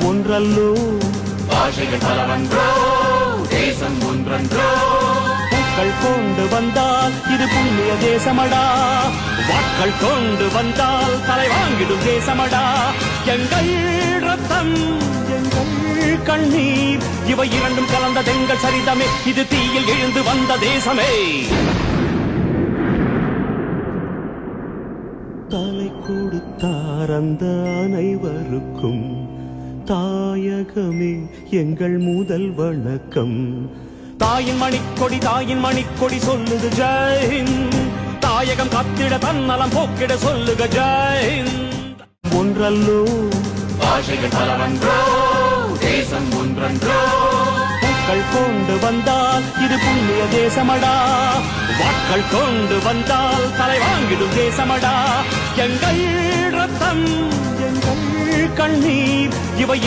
ஒன்றல்லோ பாஷைகள் பலவன்றோ தேசம் ஒன்றன்றோ பூக்கள் கொண்டு வந்தால் இது புண்ணிய தேசமடா வாட்கள் கொண்டு வந்தால் தலை வாங்கிடும் தேசமடா எங்கள் ரத்தம் எங்கள் கண்ணீர் இவை இரண்டும் கலந்த தெங்கள் சரிதமே இது தீயில் எழுந்து வந்த தேசமே தலை கொடுத்தார் அந்த அனைவருக்கும் தாயகமே எங்கள் முதல் வணக்கம் தாயின் மணிக்கொடி சொல்லுது ஜெயஹிந்த் தாயகம் காத்திட தன்னலம் போக்கிட சொல்லுக ஜெயஹிந்த் ஒன்றல்லோ பாஷைகள் பலவன்றோ தேசம் ஒன்றன்றோ பூக்கள் கொண்டு வந்தால் இது புண்ணிய தேசமடா வாட்கள் கொண்டு வந்தால் தலை வாங்கிடும் தேசமடா எங்கள் ரத்தம் எங்கள் கண்ணீர் இவை